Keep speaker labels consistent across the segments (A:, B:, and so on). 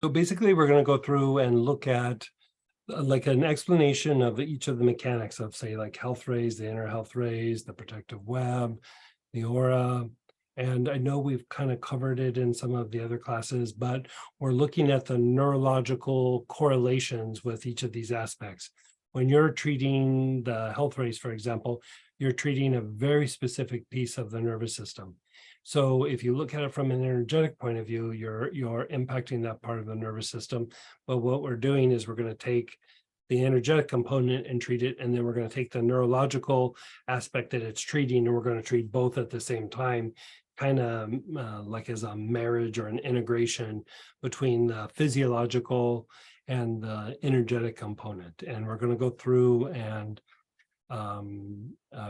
A: So basically, we're going to go through and look at like an explanation of each of the mechanics of, say, like health rays, the inner health rays, the protective web, the aura. And I know we've kind of covered it in some of the other classes, but we're looking at the neurological correlations with each of these aspects. When you're treating the health rays, for example, you're treating a very specific piece of the nervous system. So if you look at it from an energetic point of view, you're impacting that part of the nervous system. But what we're doing is we're going to take the energetic component and treat it, and then we're going to take the neurological aspect that it's treating, and we're going to treat both at the same time, kind of like as a marriage or an integration between the physiological and the energetic component. And we're going to go through and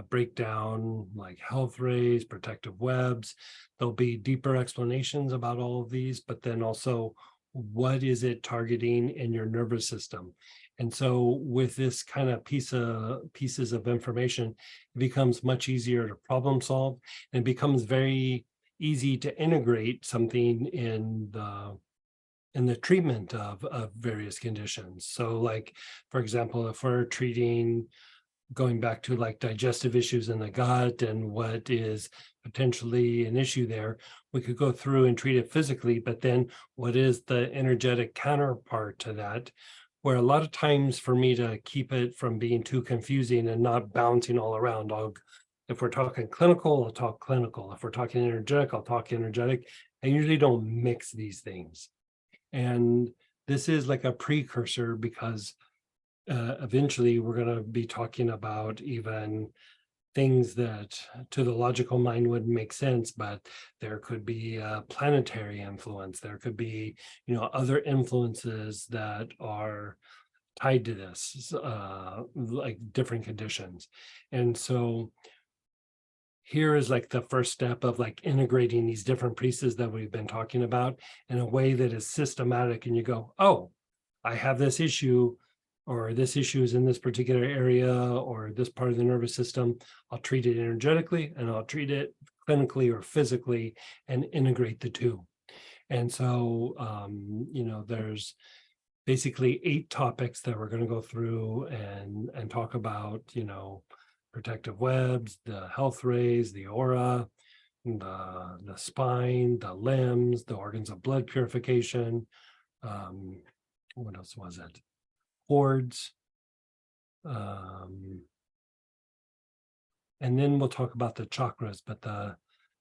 A: break down like health rays, protective webs. There'll be deeper explanations about all of these, but then also what is it targeting in your nervous system. And so with this kind of pieces of information, it becomes much easier to problem solve, and it becomes very easy to integrate something in the treatment of various conditions. So like, for example, if we're treating, going back to like digestive issues in the gut and what is potentially an issue there, we could go through and treat it physically, but then what is the energetic counterpart to that? Where a lot of times for me to keep it from being too confusing and not bouncing all around, if we're talking clinical, I'll talk clinical. If we're talking energetic, I'll talk energetic. I usually don't mix these things. And this is like a precursor, because eventually we're going to be talking about even things that to the logical mind wouldn't make sense, but there could be a planetary influence. There could be, other influences that are tied to this, like different conditions. And so here is like the first step of like integrating these different pieces that we've been talking about in a way that is systematic. And you go, oh, I have this issue, or this issue is in this particular area or this part of the nervous system. I'll treat it energetically and I'll treat it clinically or physically and integrate the two. And so, there's basically 8 topics that we're going to go through and talk about, protective webs, the health rays, the aura, the spine, the limbs, the organs of blood purification. What else was it? Cords. And then we'll talk about the chakras, but the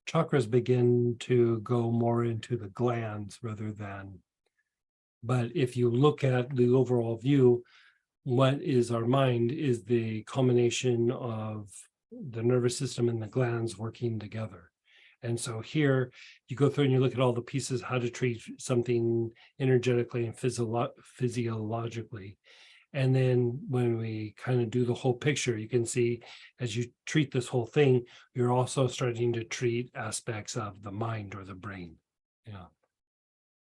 A: chakras begin to go more into the glands rather than, but if you look at the overall view, what is our mind is the combination of the nervous system and the glands working together. And so here you go through and you look at all the pieces, how to treat something energetically and physiologically. And then when we kind of do the whole picture, you can see as you treat this whole thing, you're also starting to treat aspects of the mind or the brain. Yeah.